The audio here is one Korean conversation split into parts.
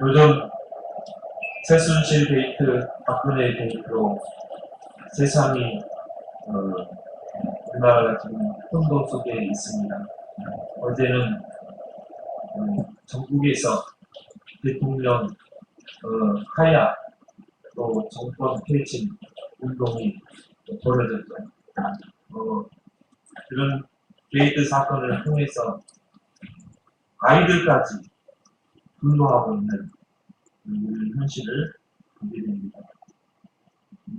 요즘 최순실 게이트, 박근혜 게이트로 세상이 우리나라가 지금 혼돈 속에 있습니다. 어제는 전국에서 대통령 하야 또 정권 퇴진 운동이 벌어졌죠. 이런 게이트 사건을 통해서 아이들까지 분노하고 있는 우리 현실을 보게 됩니다.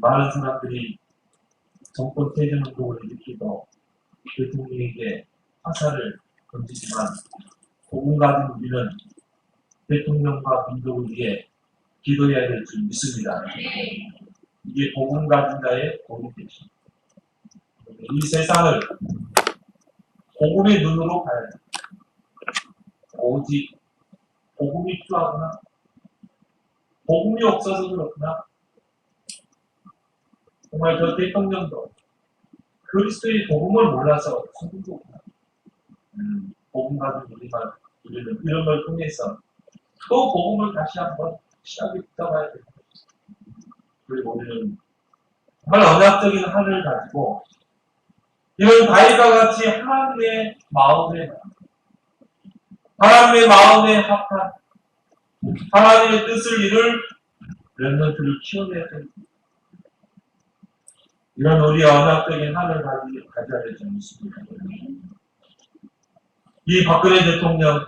많은 사람들이 정권 퇴진 운동을 일으키고 대통령에게 화살을 던지지만 복음 가진 우리는 대통령과 민족을 위해 기도해야 될 줄 믿습니다. 이게 복음 가진 자의 복이 되십니다. 이 세상을 복음의 눈으로 봐야 합니다. 오직 복음이 필요하구나. 복음이 없어서 그렇구나. 정말 저 대통령도 그리스도의 복음을 몰라서 죽은 거구나. 복음 가진 우리는 이런 걸 통해서 또 복음을 다시 한번 시작해 붙잡아야 됩니다. 그리고 우리는 정말 언약적인 하늘을 가지고 이런 다윗과 같이 하나님의 마음에 합한 하나님의 뜻을 이룰 렘넌트를 키워내야 됩니다. 이런 우리 언약적인 하늘을 가져야 될 줄 믿습니다. 이 박근혜 대통령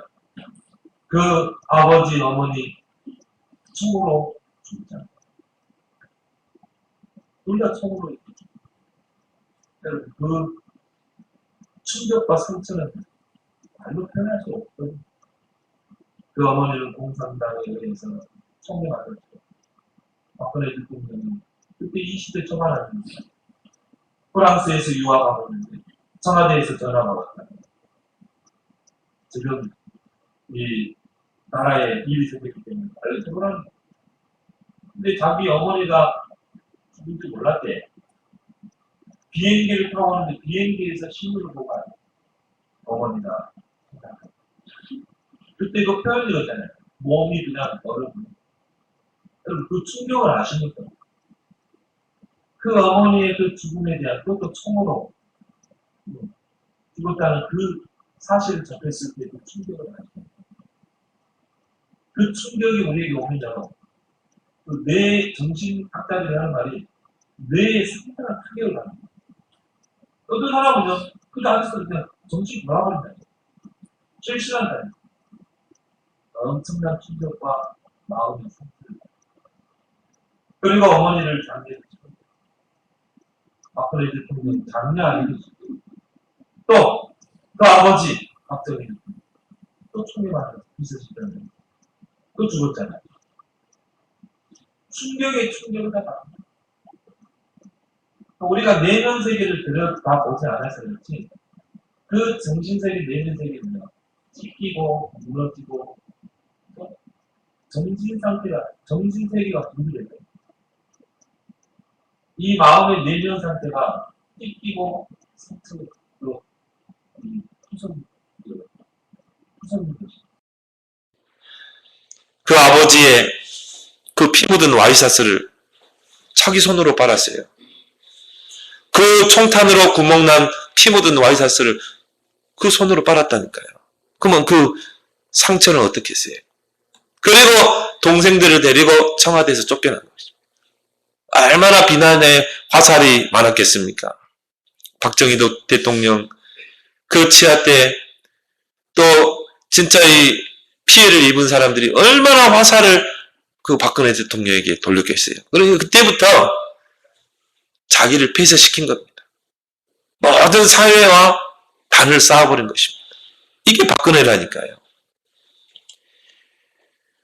그 아버지 어머니 총으로 죽잖아요. 둘 다 총으로 있죠. 그 충격과 상처는 말로 표현할 수 없거든요. 그 어머니는 공산당에 의해서 총에 맞았죠. 박근혜 대통령은 그때 20대 초반 아닙니까? 프랑스에서 유학하고 있는데 청와대에서 전화가 왔다. 지금 이 나라에 일이 생겼기 때문에 빨리 퇴근하는 거예요. 근데 자기 어머니가 죽은 줄 몰랐대. 비행기를 타고 오는데 비행기에서 신문을 보고 와요. 어머니가. 그때 그 표현이었잖아요. 몸이 그냥 얼어붙는. 여러분 그 충격을 아십니까? 그 어머니의 그 죽음에 대한 그것도 총으로 죽었다는 그 사실을 접했을 때 그 충격을 아십니까? 그 충격이 우리에게 오면요. 그 뇌 정신학자들이 하는 말이 뇌에 상당한 타격을 받습니다. 어떤 사람은요, 그 당시에 그냥 정신이 돌아버린다. 실실한다. 엄청난 충격과 마음의 상처를. 그리고 어머니를 장례를 치고, 박근혜 대통령 장례 아니고, 또, 그 아버지, 박정희, 또 총에 맞아서 있으시잖아요. 또 죽었잖아요. 충격에 충격을 다 받습니다. 우리가 내면 세계를 들여다 보지 않아서 그렇지, 그 정신세계, 내면 세계는요, 찢기고, 무너지고, 정신세계가 분리돼요. 이 마음의 내면 상태가 찢기고, 상처로, 후손 것입니다. 그 아버지의 그 피 묻은 와이셔츠를 자기 손으로 빨았어요. 그 총탄으로 구멍난 피 묻은 와이셔츠를 그 손으로 빨았다니까요. 그러면 그 상처는 어떻게 했어요? 그리고 동생들을 데리고 청와대에서 쫓겨난 것이죠. 얼마나 비난의 화살이 많았겠습니까? 박정희 대통령 그 치아 때 또 진짜 이 피해를 입은 사람들이 얼마나 화살을 그 박근혜 대통령에게 돌렸겠어요. 그러니까 그때부터 자기를 폐쇄시킨 겁니다. 모든 사회와 단을 쌓아버린 것입니다. 이게 박근혜라니까요.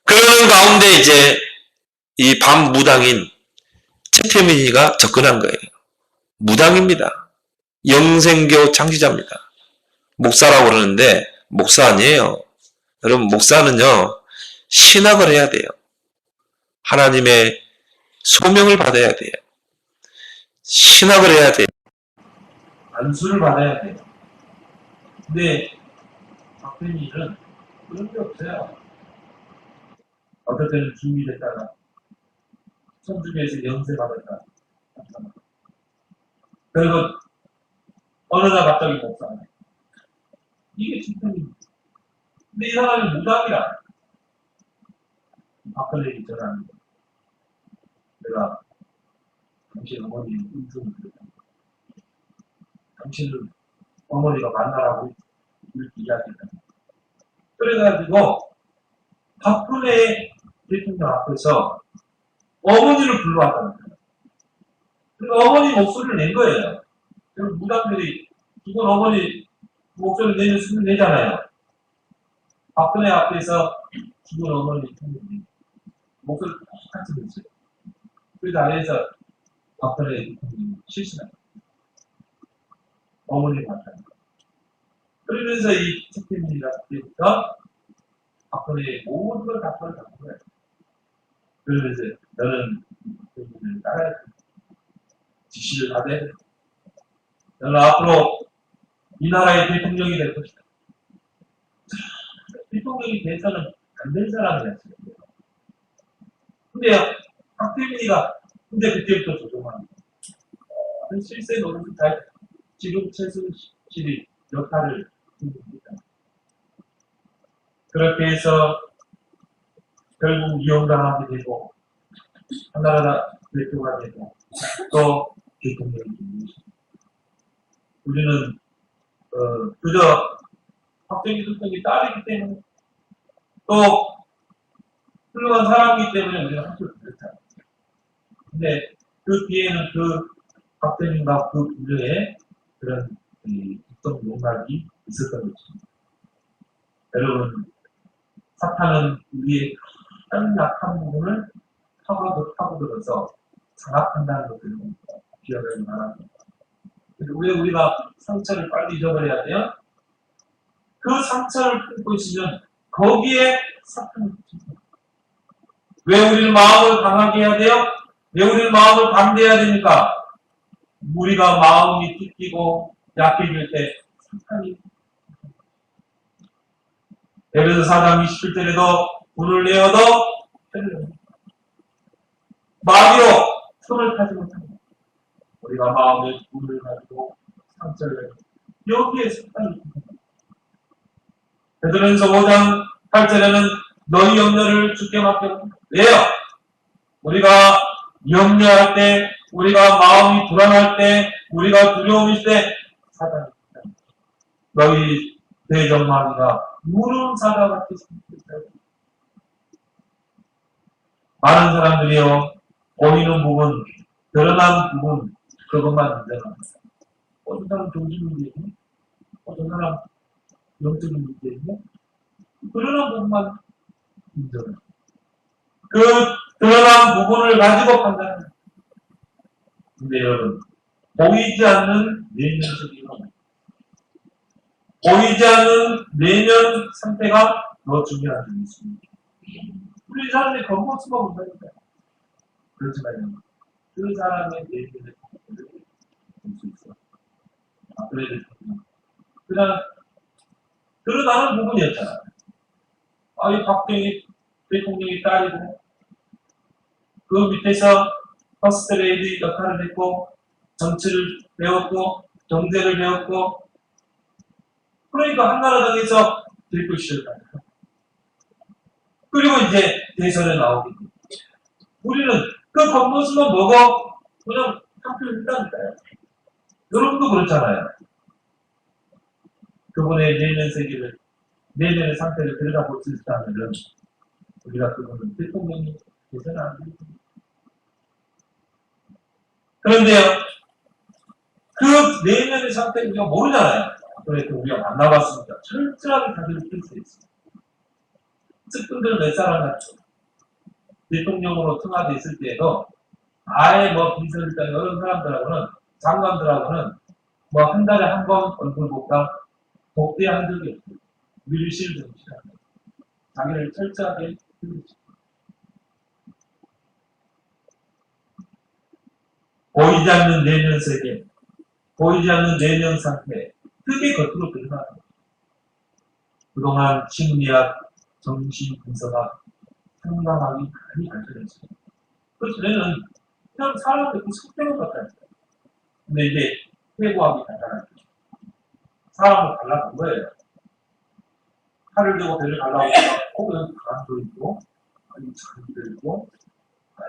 그러는 가운데 이제 이 반무당인 최태민이가 접근한 거예요. 무당입니다. 영생교 창시자입니다. 목사라고 그러는데 목사 아니에요. 여러분 목사는요 신학을 해야 돼요. 하나님의 소명을 받아야 돼요. 신학을 해야 돼요. 안수를 받아야 돼요. 근데 박근혜는 그런 게 없어요. 어떨 때는 준비됐다가 천주교에서 영세 받았다. 그리고 어느 날 갑자기 목사. 이게 진짜입니다. 근데 이 사람이 무당이라. 박근혜 전화합니다. 내가 당신 어머니 음성을 들었다. 당신을 어머니가 만나라고 이렇게 이야기했다. 그래가지고 박근혜 대통령 앞에서 어머니를 불러왔다는 거예요. 그러니까 어머니 목소리를 낸 거예요. 그럼 무당들이 이건 어머니 목소리 내면 숨을 내잖아요. 박근혜 앞에서 죽은 어머니 목소리 똑같이 냈어요. 그 자리에서 박근혜 대통령이 실신한 거예요. 어머니 같아요. 그러면서 이 특혜민이라 때부터 박근혜의 모든 걸 다 털어잡은 거예요. 그러면서 너는 대통령을 따라야 돼. 지시를 하되 너는 앞으로 이 나라의 대통령이 될 것이다. 대통령이 돼서는 안 된 사람이었어요. 근데요, 박태민이가 근데 그때부터 조종합니다. 실세 노릇을 잘 지금 최순실이 역할을 합니다. 그렇게 해서 결국 이용당하게 되고 한나라 대표가 되고 또 대통령이 됩니다. 우리는 그저 박정희 대통령이 딸이기 때문에 또 훌륭한 사람이기 때문에 우리가 한줄 그렇잖아요. 근데 그 뒤에는 그 박정희가 그 부류에 그런 국정 농락이 있었던 것입니다. 여러분, 사탄은 우리의 가장 약한 부분을 파고들어서 장악한다는 것을 기억을 바랍니다. 왜 우리가 상처를 빨리 잊어버려야 돼요? 그 상처를 품고 있으면 거기에 사탄이 붙습니다. 왜 우리는 마음을 강하게 해야 돼요? 왜 우리는 마음을 담대해야 됩니까? 우리가 마음이 찢기고 약해질 때 사탄이 에베소 4장 27절에도 불을 내어도 마귀로 손을 타지 못합니다. 우리가 마음에 불을 가지고 상처를 여기에 사탄이 있습니다. 베드로전서 5장 8절에는 너희 염려를 주께 맡겨. 왜요? 우리가 염려할 때, 우리가 마음이 불안할 때, 우리가 두려움일 때 사단이 있습니다. 너희 대적마귀가 무는 사자 같이 생겼어요. 많은 사람들이요, 보이는 부분, 드러난 부분, 그것만 인정합니다. 어떤 사람 정신 문제 있네? 어떤 사람 영적인 문제 있네? 드러난 부분만 인정합니다. 그 드러난 부분을 가지고 판단합니다. 근데 여러분, 보이지 않는 내면적인 것, 보이지 않는 내면 상태가 더 중요한 점이 있습니다. 우리 사람의 겉모습만 본다니까요. 그렇지만요, 그 사람의 내면의 상태를 볼 수 있어요. 그래도 그냥 드러나는 부분이었잖아요. 이 박정희 대통령이 딸이고 그 밑에서 퍼스트 레이디 역할을 했고 정치를 배웠고 경제를 배웠고 그러니까 한나라당에서 들고 시작합니다. 그리고 이제 대선에 나오게 됩니다. 우리는 그 겉모습만 보고 그냥 한표를 했다니까요. 여러분도 그렇잖아요. 그분의 내면 세계를, 내면의 상태를 들여다볼 수 있다면 우리가 그분은 대통령이 되서는 안 됩니다. 그런데요, 그 내면의 상태를 우리가 모르잖아요. 그래서 우리가 만나봤으니까 철저하게 다들 필수 있습니다. 측근들 몇 사람 같죠. 대통령으로 통화돼 있을 때에도 아예 뭐 비서실장 이런 사람들하고는 장관들하고는 뭐 한 달에 한 번 얼굴 볼까 복대한 적이 없어요. 밀실 정치라는 자기를 철저하게 보이지 않는 내면 세계, 보이지 않는 내면 상태, 그게 겉으로 드러나요. 그동안 심리학, 정신분석학, 상담하기 많이 발전했어요. 그래서 저는 그냥 사람한테 그 속대로 같아요. 근데 이제 회고하기 간단하죠. 사람을 갈라본 거예요. 칼을 들고 배를 갈라보고, 여기 가람도 있고, 여기 장기도 있고,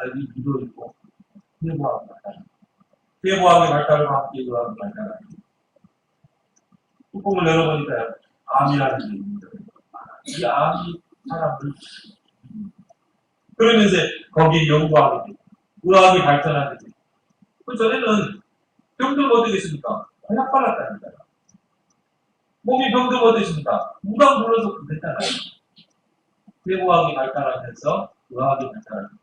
여기 미도 있고, 회고하기 간단하죠. 회고하기 발달과 함께 의학이 발달하죠. 뚜껑을 열어보니까요, 암이라는 게 있는 거예요. 이 암이 사람을 그러면서 거기에 연구하게 되고, 의학이 발전하게 되고, 그 전에는 병들면 어떻겠습니까? 약 발랐다니까요. 몸이 병들면 어떻겠습니까? 무당 불러서 그랬잖아요. 뇌과학이 발달하면서 의학이 발달하고,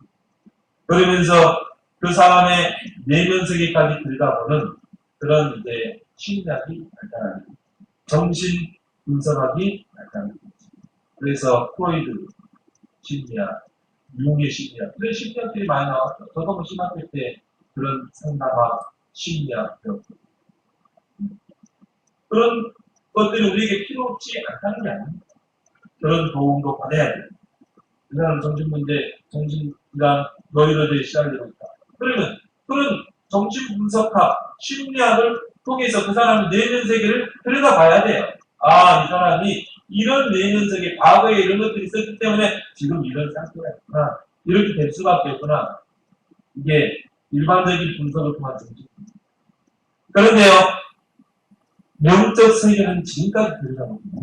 그러면서 그 사람의 내면 세계까지 들여다보는 그런 이제 심리학이 발달하게 됩니다. 정신 분석학이 발달하게 됩니다. 그래서 프로이드 심리학, 융의 심리학, 그런 심리학들이 많이 나왔죠. 저도 뭐 심학교 때 그런 상담학, 심리학 배웠고, 그런 것들이 우리에게 필요 없지 않다는 게 아닙니다. 그런 도움도 받아야 돼요. 그 사람 정신문제, 정신질환, 노이로제에 시달리고 있다. 그러면 그런 정신 분석학, 심리학을 통해서 그 사람의 내면 세계를 들여다봐야 돼요. 아, 이 사람이 이런 내면 세계, 과거에 이런 것들이 있었기 때문에 지금 이런 상태가 있구나. 이렇게 될 수밖에 없구나. 이게 일반적인 분석을 통한 정신. 그런데요, 영적 세계는 지금까지 들여다봅니다.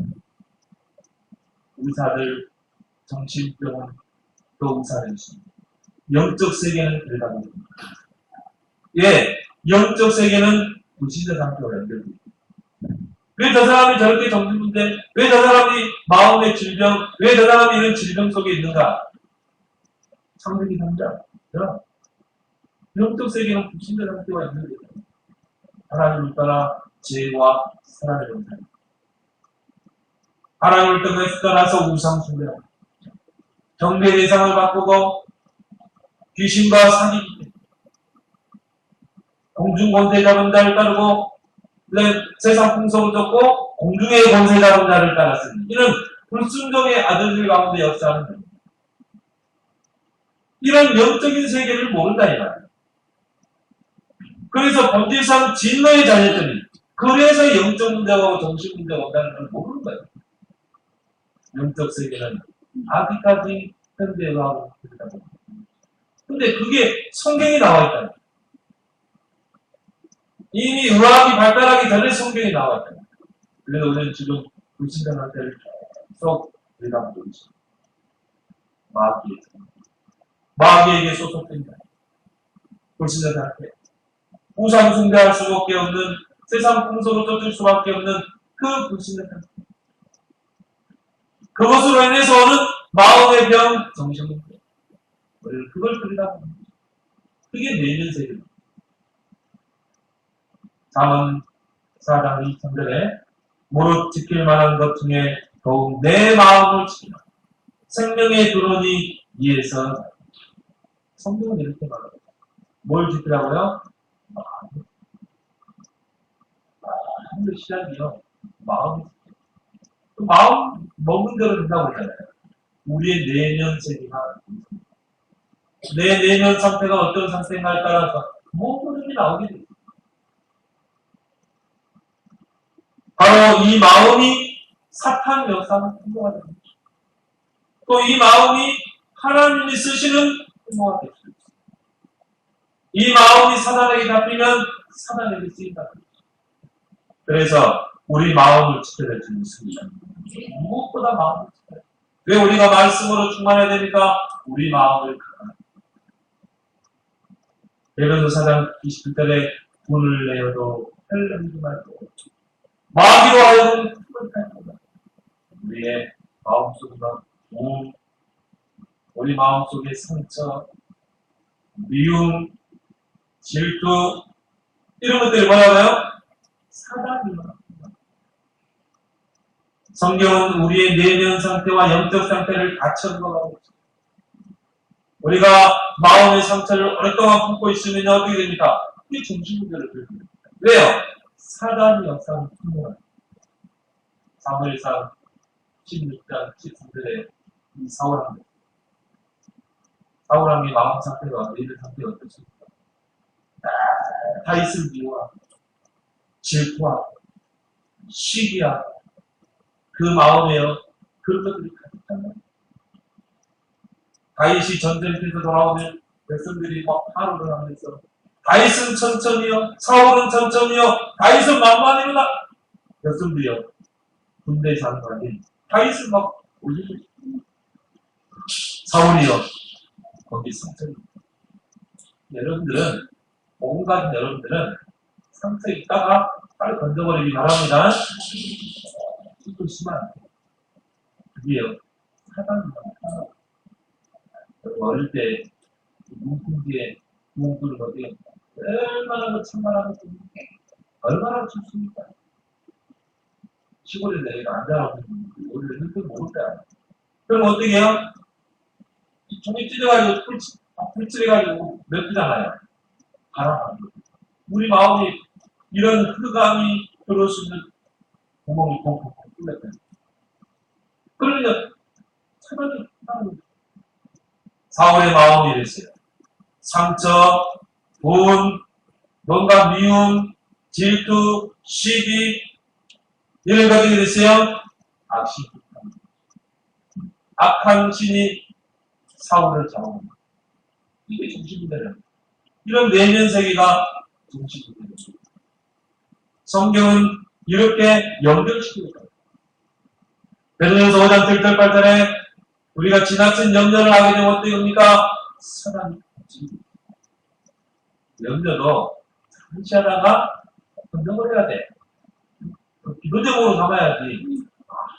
의사들, 정신병원, 또 의사를 있습니다. 영적 세계는 들여다봅니다. 예, 영적 세계는 불신자 상태와 연결됩니다. 왜 저 사람이 저렇게 정신문제, 왜 저 사람이 마음의 질병, 왜 저 사람이 이런 질병 속에 있는가? 창세기 3장. 영적 세계는 불신자 상태와 연결됩니다. 하나님을 따라 죄와 사랑의 영상. 하나님을 떠나서 우상 숭배하고 경배 대상을 바꾸고 귀신과 사귀기, 공중 권세 잡은 자를 따르고 세상 풍속을 쫓고 공중의 권세 잡은 자를 따랐으니 이런 불순종의 아들들 가운데 역사하는 겁니다. 이런 영적인 세계를 모른다 이 말이에요. 그래서 본질상 진노의 자녀들이 그래서 영적 문제가 정신 문제가 온다는 걸 모르는 거예요. 영적 세계는 아직까지 현대의학으로 들여다보고 근데 그게 성경에 나와 있다. 이미 의학이 발달하기 전에 성경에 나와 있다. 그래서 우리는 지금 불신자 상태를 계속 들여다보고 있습니다. 마귀에게 소속된다. 불신자 상태. 우상 숭배할 수밖에 없는 세상 풍속을 쫓을 수밖에 없는 그 불신자 상태. 그것으로 인해서 오는 마음의 병, 정신의 병. 그걸 들여다보는 거죠. 그게 내면 세계입니다. 잠언 4장 23절에 무릇 지킬 만한 것 중에 더욱 내 마음을 지키라. 생명의 근원이 이에서 성경은 이렇게 말합니다. 뭘 지키라고요? 마음의 시작이요. 마음이 그 마음 먹는 대로 된다고 그러잖아요. 우리의 내면 세계가 내 내면 상태가 어떤 상태인가에 따라서 모든 것이 나오게 됩니다. 바로 이 마음이 사탄 역사는 행동가 됩니다. 또 이 마음이 하나님이 쓰시는 행동가 될 수 있습니다. 이 마음이 사단에게 잡히면 사단에게 쓰인다. 그래서 우리 마음을 지켜야 될 줄을 믿습니다. 무엇보다 마음을 지켜야 돼요. 왜 우리가 말씀으로 충만해야 되니까 우리 마음을 가라. 예배소 4장 27절에 돈을 내어도 헬름지 말고 마귀로 하여금 힘을 탈거다. 우리의 마음속으로 우리 마음속의 상처, 미움, 질투 이런 것들이 뭐라고요? 사단이요. 성경은 우리의 내면 상태와 영적 상태를 같이 언급하고 있습니다. 우리가 마음의 상처를 오랫동안 품고 있으면 어떻게 됩니까? 이게 정신문제를 들립니다. 왜요? 사단이 역사를 풍부합니다. 사무엘상 16장 13절에 이 사울합니다. 사울왕의 마음 상태가 내일 상태가 어떻습니까? 다윗을 미워하고 질투하고 시기하고 그 마음에요 그런 것들이 가득한 거예요. 다윗이 전쟁터에서 돌아오면 백성들이 막 하루를 하면서 다윗은 천천히요 사울은 천천히요 다윗은 만만히로다 백성들이요 군대 장관이 다윗을 막 올리고 사울이요 거기 상처 여러분들은 온갖 여러분들은 상처 있다가 빨리 건져버리기 바랍니다. 좀 심한 그게요 사단입니다. 어릴 때 문풍지에 구멍뚫을 어디에 얼마나 그 참말하고 얼마나 춥습니까? 시골에 내가 안 자라고 우리를 흔들 모를 때 아니야. 그럼 어떻게 해요? 종이 찢어가지고 풀칠해가지고 맵잖아요. 바람. 우리 마음이 이런 흑암이 들어올 수 있는 구멍이 펑펑펑 뚫렸다. 그러니까 차라리 사울의 마음이 이랬어요. 상처, 분, 뭔가 미움, 질투, 시기 이런 것들이 됐어요. 악한 신이 사울을 잡아옵니다. 이게 중심되는 이런 내면 세계가 중심되는 성경은 이렇게 연결시키고 있다. 베드로전서 5장 7절 8절에 우리가 지나친 염려를 하게 되면 어떻게 됩니까? 사단이 염려도 잠시 하다가 건져버려야 돼. 기도적으로 삼아야지.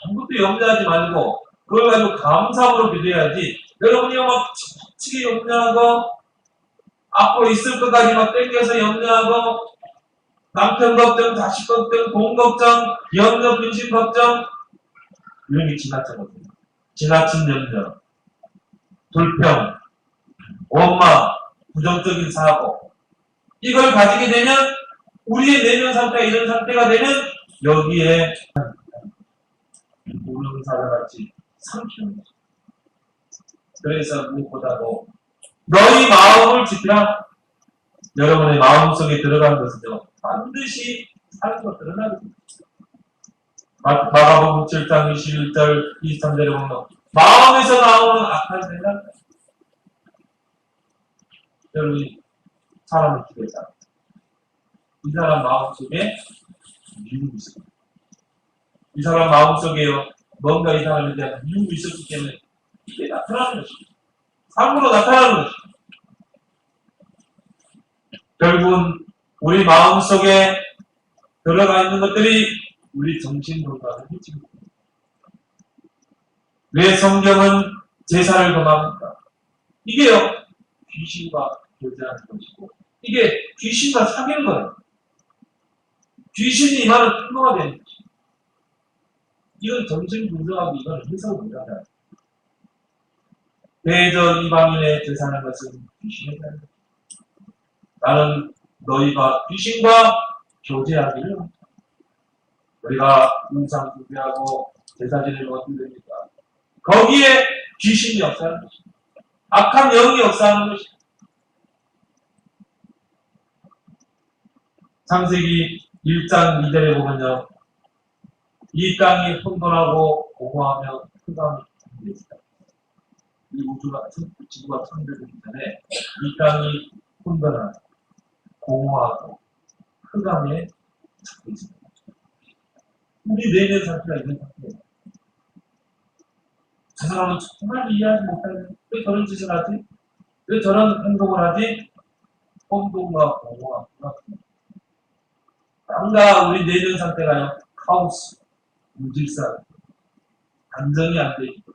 아무것도 염려하지 말고 그걸 가지고 감사함으로 기도해야지. 여러분이 막 치게 염려하고 앞으로 있을 것까지 막 땡겨서 염려하고 남편 걱정, 자식 걱정, 돈 걱정, 염려, 근심 걱정 이런 게 지나치거든요. 지나친 염려, 불평, 원망, 부정적인 사고 이걸 가지게 되면 우리의 내면 상태가 이런 상태가 되면 여기에 우렁사를 같이 삼키는 거죠. 그래서 무엇보다도 너희 마음을 지키라. 여러분의 마음속에 들어간 것은요 반드시 삶으로 드러나거든요. 마가복음 7장 21절 23절에 보면 마음에서 나오는 악한 생각 여러분이 사람을 기대했다. 이 사람 마음속에 미움이 있습니다. 이 사람 마음속에요 뭔가 이 사람에 대한 미움이 있었기 때문에 이게 나타나는 것입니다. 삶으로 나타나는 것입니다. 결국은 우리 마음속에 들어가 있는 것들이 우리 정신 건강을 해치고 왜 성경은 제사를 금합니까? 이게요 귀신과 교제하는 것이고 이게 귀신과 사귀는 거예요. 귀신이 임하는 통로가 되는 것입니다. 이건 정신 분석하고 이건 해석을 못하잖아요. 대저 이방인의 제사하는 것은 귀신에 대한 것입니다. 나는 너희가 귀신과 교제하기를 우리가 우상 숭배하고 제사 지내면 어떻게 됩니까? 거기에 귀신이 역사하는 것입니다. 악한 영이 역사하는 것입니다. 창세기 1장 2절에 보면요. 이 땅이 혼돈하고 공허하며 흑암이 있다. 이 우주가 지구가 창조되기 전에 이 땅이 혼돈하고 공허하고 흑암에 잡혀 있습니다. 우리 내면 상태가 있는 상태예요. 저 사람은 정말 이해하지 못하는 왜 저런 짓을 하지? 왜 저런 행동을 하지? 혼돈과 공허와 흑암. 뭔가 우리 내면 상태가요, 카오스, 무질서, 안정이 안 돼 있고,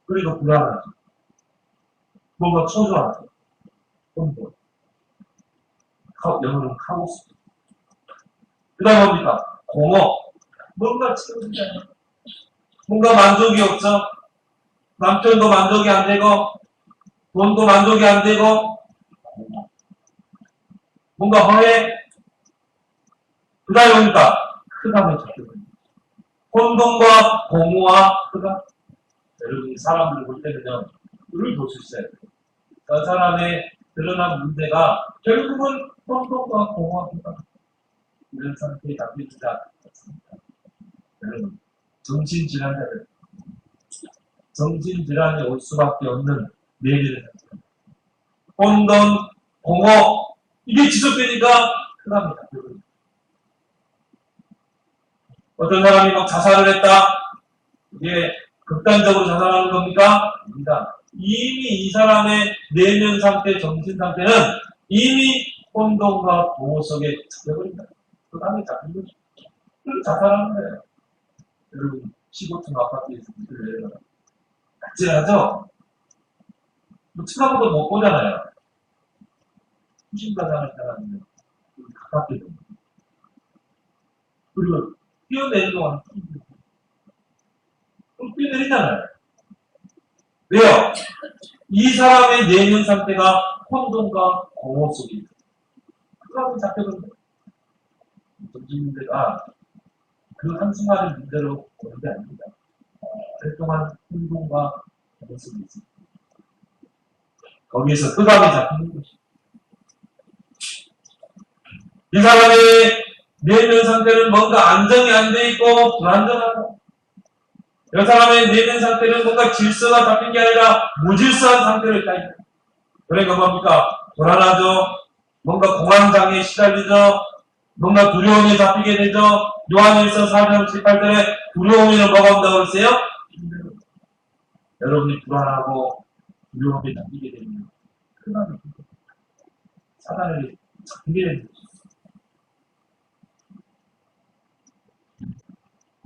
그리고 불안하죠. 뭔가 초조하죠. 혼돈. 영어로는 카오스. 그 다음 뭡니까? 공허. 뭔가 채워지지 않아요. 뭔가 만족이 없죠. 남편도 만족이 안 되고, 돈도 만족이 안 되고, 뭔가 허해. 그 다음에 뭡니까? 흑암을 잡혀버립니다. 혼돈과 공허와 흑암. 여러분이 사람들을 볼 때는요, 늘 볼 수 있어요. 사람의 드러난 문제가 결국은 혼돈과 공허합니다. 이런 상태에 담기지 않습니다. 여러분, 정신질환이 올 수밖에 없는 내일의 상태. 혼돈, 공허, 이게 지속되니까 큰일 납니다. 어떤 사람이 막 자살을 했다. 이게 극단적으로 자살하는 겁니까? 아닙니다. 이미 이 사람의 내면 상태, 정신 상태는 이미 혼돈과 공허 속에 잡혀버린다. 그 다음에 잡힌 거죠. 그래서 자살하는 거예요. 여러분, 15층 아파트에서 문을 내려가. 아찔하죠? 뭐 쳐다보도 못 보잖아요. 후심가상을 사람이면 가깝게 됩니다. 그리고 뛰어내는 동안 뛰어내리잖아요. 왜요? 이 사람의 내면 상태가 혼돈과 공허 속에 있어요. 그 다음에 잡혀버린 거예요. 정신 문제가 그 한순간의 문제로 오는 게 아닙니다. 오랫동안 혼돈과 공허 속에 있습니다. 거기에서 끄감이 잡히는 것이죠. 이 사람의 내면 상태는 뭔가 안정이 안 돼 있고 불안정하고, 이 사람의 내면 상태는 뭔가 질서가 잡힌 게 아니라 무질서한 상태로 있다. 그러니까 뭡니까? 불안하죠. 뭔가 공황장애에 시달리죠. 뭔가 두려움이 잡히게 되죠. 요한일서 4장 18절에 두려움에는 뭐가 온다고 그랬어요? 여러분이 불안하고 두려움에 잡히게 되면 큰일 사단에게 잡히게 됩니다.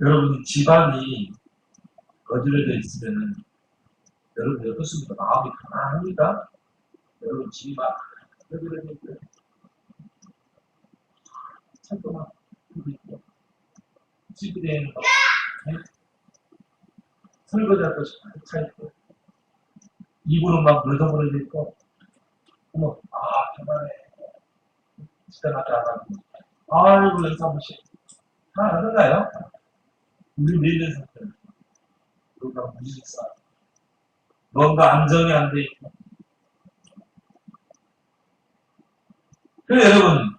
여러분이 집안이 거지러져 있으면은 여러분 어떻습니까? 마음이 편안합니까? 여러분 집이 막 거지러져 있고요. 책도 막 있고 집에는 막 설거지할 것이 가득 차 있고 이불은 막 늘어버려져 있고 어머 편안해. 집에 갔다 와가지고 아이고 여기서 한 번씩 편안하던가요? 우리 내는 상태는 뭔가 무질서 뭔가 안정이 안 돼 있고. 그래 여러분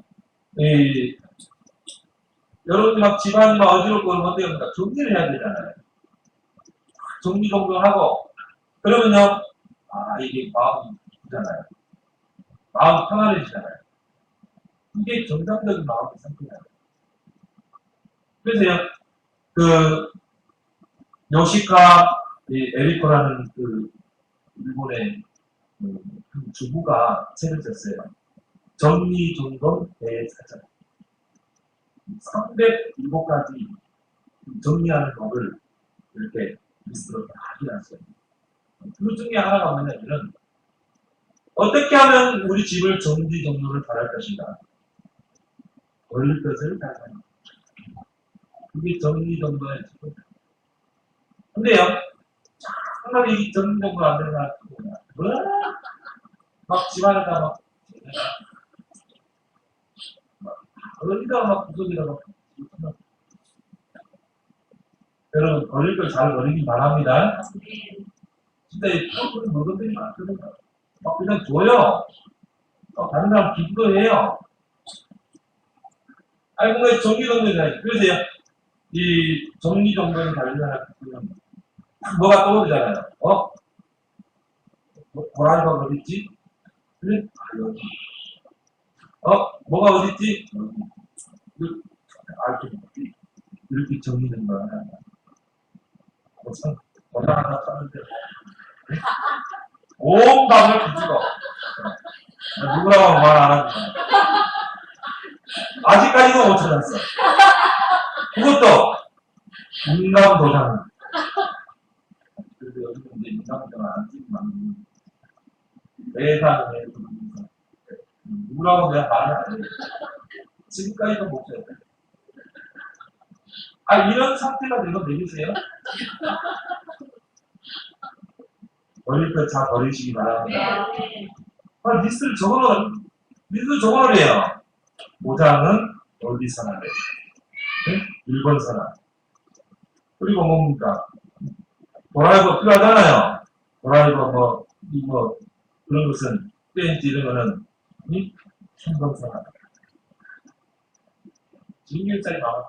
여러분이 막 집안이 막 어지럽고 그러면 어때요? 정리를 해야 되잖아요. 정리정돈하고 그러면요 이게 마음이 좋잖아요. 마음 편안해지잖아요. 이게 정상적인 마음의 상태잖아요. 그래서요 그 요시카 에리코라는 그 일본의 그 주부가 책을 썼어요. 정리정돈 대사전. 307가지 정리하는 법을 이렇게 리스트로 다 해놨어요. 그 중에 하나가 뭐냐면 어떻게 하면 우리 집을 정리정돈을 바랄 것인가? 버릴 것을 발견합니다. 그게 정리정돈의 기본이에요. 근데요, 정말 이 정리정돈 안 되는 사람이 뭐야? 막 집안에다 어디다가 막 구석에다가 여러분 버릴 걸 잘 버리기 바랍니다. 진짜 이 푸른 물건들이 많거든요. 막 그냥 줘요. 다른 사람 기부도 해요. 아니 뭔가 정리정돈이잖아요. 그래서 이 정리정돈을 관련한 부분은 뭐가 떠오르잖아요. 고라니가 어딨지? 그래? 여기. 뭐가 어딨지? 여기. 이렇게 정리된 거야. 고장 하나 썼는데 온 방을 뒤집어. 누구라고 하면 말 안 하지. 아직까지도 못 찾았어. 그것도 인감 도장. 그래서 요즘 이제 인감 도장을 안 찍으면 매사에 누구라고 내가 말을 안 해. 지금까지도 못 찾았어. 이런 상태가 되고 내리세요? 버릴 것 다 버리시기 바랍니다. 리스트를 적어놓으래요. 모장은 어디서 나래? 1번 사람. 그리고 뭡니까? 도라이버 필요하잖아요. 도라이버 그런 것은 뺀지 이런 거는 충동성하다. 징계자리 마음을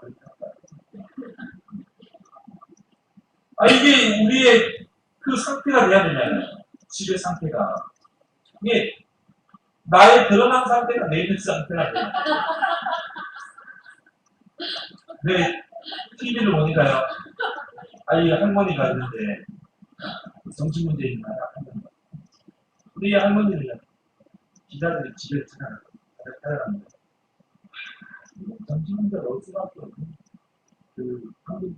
이게 우리의 그 상태가 돼야 되잖아요. 집의 상태가. 이게 나의 드러난 상태가 내 있는 상태가 돼요. 내 TV를 보니까요. 이 할머니가 있는데 정신문제 있는 할머니. 우리 할머니는 기자들이 집에 찾아가는데 정신문제가 올 수밖에 없는 그 한국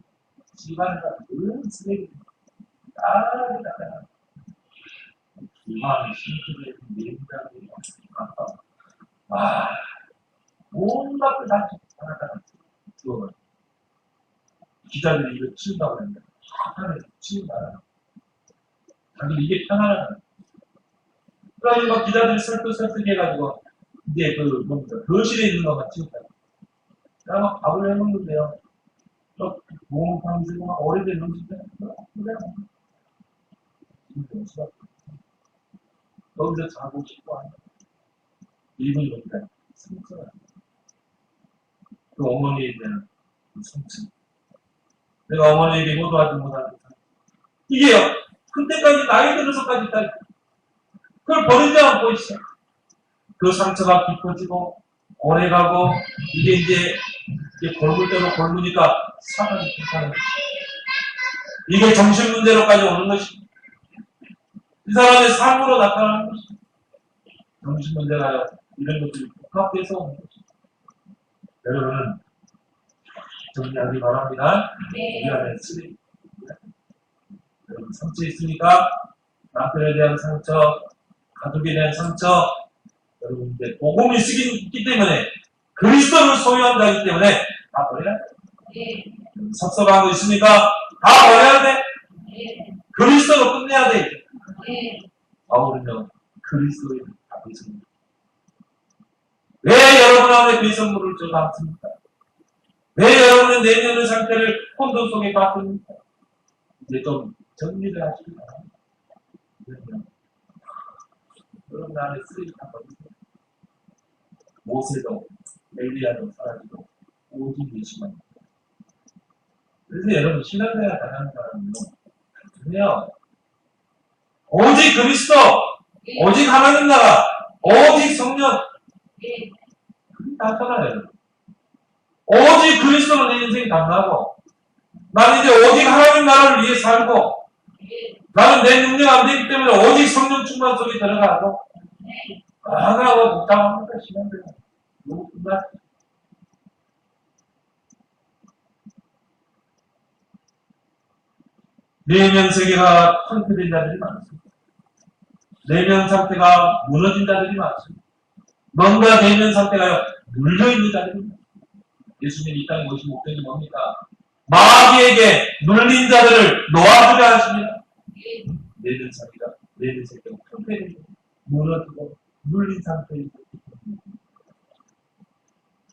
집안에다 늘 쓰레기 따라다가 마음이 심쿵해 내린다고 온갖 걸다 하나다가 기자들이 이거 치운다고 했는데 하나를 치운다. 자기 이게 편안하다. 그러니까 막 기자들이 설득 해가지고 이제 그 뭡니까 거실에 있는 것만 치운다. 내가 막 밥을 해먹는데요. 또 모험탕 들고 막 오래된 음식들 그래. 거기서 자고 싶고 하는 1분 정도 상처가 그 어머니에 대한 그 상처. 내가 어머니에게 효도하지 못하는 이게요. 그때까지 나이 들어서까지 그걸 버리지 않고 있어. 그 상처가 깊어지고 오래가고 이게 이제 골물 대로 골무니까 사람이 괜찮은 것이 이게 정신 문제로까지 오는 것이 이 사람의 삶으로 나타나는 것이 정신 문제가요. 이런 것들이 복합돼서 오는 것이 여러분은 정리하기 바랍니다. 이 안에 쓰레기 여러분 상처 있으니까 남편에 대한 상처, 가족에 대한 상처, 여러분 이제 복음이 있기 때문에 그리스도를 소유한다기 때문에 다 버려야 돼. 섭섭한 거 있으니까 다 버려야 돼. 그리스도로 끝내야 돼. 바울은요 그리스도의 다 있습니다. 왜 여러분 안에 그 선물을 저 받습니까? 왜 여러분은 내년의 상태를 혼돈 속에 받습니까? 이제 좀 정리를 하시기 바랍니다. 여러분 안에 쓰레기 다 버리세요. 모세도 엘리야도 사라지고 오직 예수만. 그래서 여러분 신앙생활 잘하는 사람은요. 그냥 오직 그리스도, 오직 하나님 나라, 오직 성령 그게 다 떠나요. 오직 그리스도로 내 인생이 담나고 나는 이제 오직 하나님 나라를 위해 살고 나는 내 능력 안 되기 때문에 오직 성령 충만 속에 들어가고 나가고 복잡합니다. 신앙생활 너무 끝났어. 내면 세계가 황폐된 자들이 많습니다. 내면 상태가 무너진 자들이 많습니다. 뭔가 내면 상태가 눌려있는 자들이 많습니다. 예수님이 이 땅에 오신 목적이 뭡니까? 마귀에게 눌린 자들을 놓아주려 하십니다. 내면 상태가, 내면 세계가 황폐되고 무너지고 눌린 상태에 있기 때문에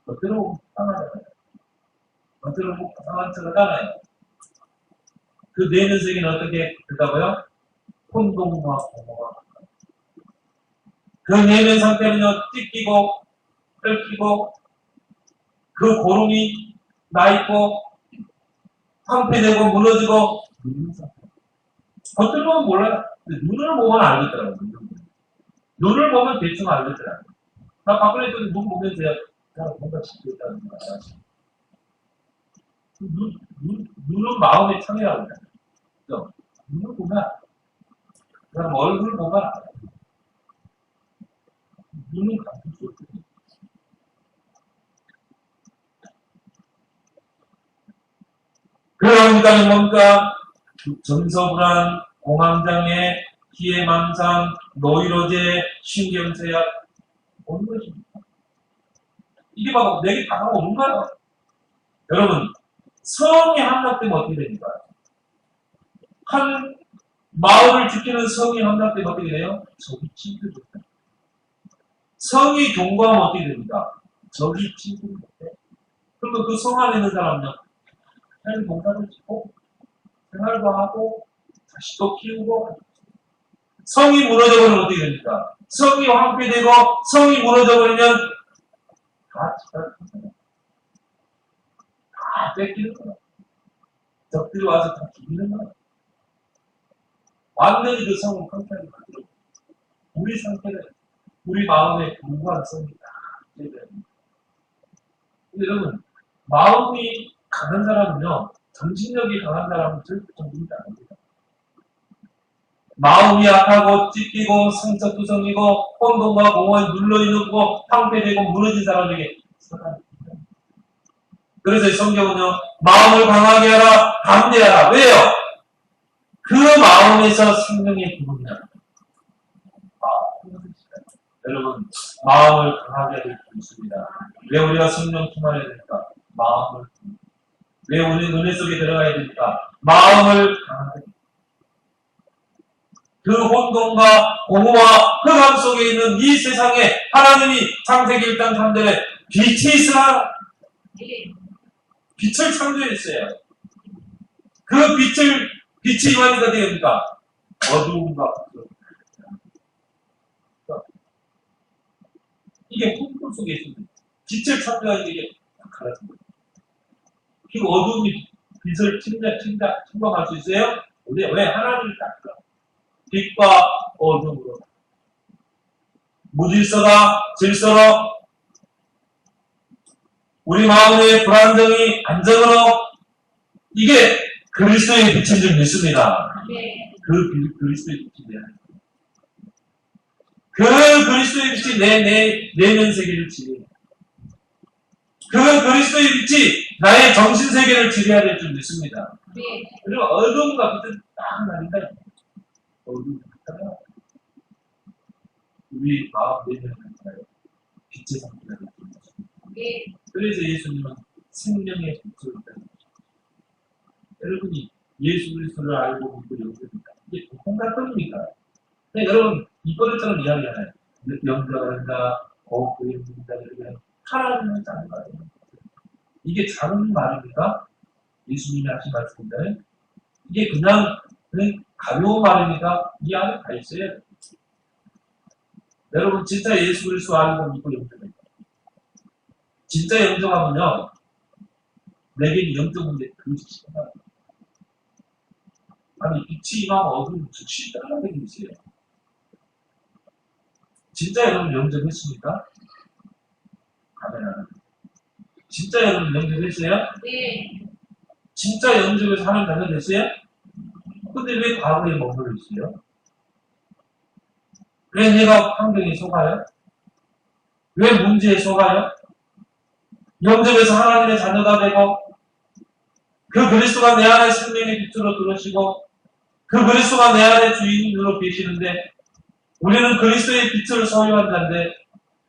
겉으로 상하잖아요. 겉으로 상한 척 하잖아요. 그 내면 세계는 어떻게 된다고요? 혼동과 공허가. 그 내면 상태는요, 찢기고, 뜯기고, 그 고름이 나있고, 황폐되고, 무너지고, 겉으로 보면 몰라요. 눈을 보면 알겠더라고요. 눈을 보면 대충 알겠더라고요. 나 박근혜 쪽에 눈 보면 제가 뭔가 짓고 있다는 걸 알았어요. 눈은 마음의 창이라고 해요. 눈을 보면, 그럼 얼굴을 보면 알아요. 눈은 감출 수 없거든요. 그러니까 뭔가 정서불안, 공황장애, 기회망상, 노이로제, 신경쇠약 오는 것입니다. 이게 바로 내게 다가오는 거예요. 여러분 성이 함락되면 어떻게 됩니까? 한 마을을 지키는 성이 함락되면 어떻게 돼요? 적이 침투됩니다. 성이 경고하면 어떻게 됩니까? 적이 침투됩니다. 그리고 그 성 안에 있는 사람은요 할 공사를 짓고 생활도 하고 자식도 키우고 성이 무너져버리면 어떻게 됩니까? 성이 황폐되고 성이 무너져버리면 다 뺏기는 거야. 적들이 와서 다 죽이는 거야. 완전히 그 성을 황폐하게 만들어. 우리 상태는 우리 마음에 불구한 성이 다 문제가 됩니다. 여러분, 마음이 강한 사람은요, 정신력이 강한 사람은 절대 정신이 안 됩니다. 마음이 약하고 찢기고 상처투성이고 혼돈과 공허에 눌러있는 거 황폐되고 무너진 사람에게 사랑합니다. 그래서 성경은요, 마음을 강하게 하라, 담대하라. 왜요? 그 마음에서 생명의 기분이 납니다. 여러분, 마음을 강하게 할 수 있습니다. 왜 우리가 성령 충만해야 됩니까? 마음을. 왜 우리는 은혜 속에 들어가야 됩니까? 마음을 강하게. 그 혼돈과 공허와 흑암 속에 있는 이 세상에 하나님이 창세기 1장 3절에 빛이 있으라. 빛을 창조했어요. 그 빛이 임하니까 어떻게 됩니까? 어두움과 이게 혼돈 속에 있습니다. 빛을 창조하는 이게 갈라집니다. 그 어두움이 빛을 침범할 수 있어요? 왜 하나님을 닦아? 빛과 어둠으로. 무질서가 질서로, 우리 마음의 불안정이 안정으로, 이게 그리스도의 빛인 줄 믿습니다. 그 그리스도의 빛이 내 안에. 그 그리스도의 빛이 내 내면 세계를 지배해. 그 그리스도의 빛이 나의 정신 세계를 지배해야 될 줄 믿습니다. 그리고 어둠과 빛은 딱 나린다. 어둠과 빛은 우리 마음 내면에 빛의 상태가 될 줄 믿습니다. 그래서 예수님은 생명의 빛으로 있다는 것입니다. 여러분이 예수 그리스도를 알고 믿고 영접합니다. 이게 보통 사건입니까? 여러분 이거처럼 이야기하나요? 영접한다, 교회 믿는다, 이러면 하나님은 작은 말이에요. 이게 작은 말입니까? 예수님이 하신 말씀인데 이게 그냥 가벼운 말입니까? 이 안에 다 있어요. 여러분 진짜 예수 그리스도 알고 믿고 영접합니다. 진짜 영접하면요, 내게 영접 문제 그것이 심하다. 아니 빛이 임하면 어두운 즉시 따라가게 있어요. 진짜 여러분 영접했습니까? 아멘. 진짜 여러분 영접했어요? 네. 진짜 영접해서 하나님 자녀 됐어요? 근데 왜 과거에 머물러 있어요? 왜 내가 환경에 속아요? 왜 문제에 속아요? 영접해서 하나님의 자녀가 되고 그 그리스도가 내 안에 생명의 빛으로 들어오시고 그 그리스도가 내 안에 주인으로 계시는데 우리는 그리스도의 빛을 소유한 자인데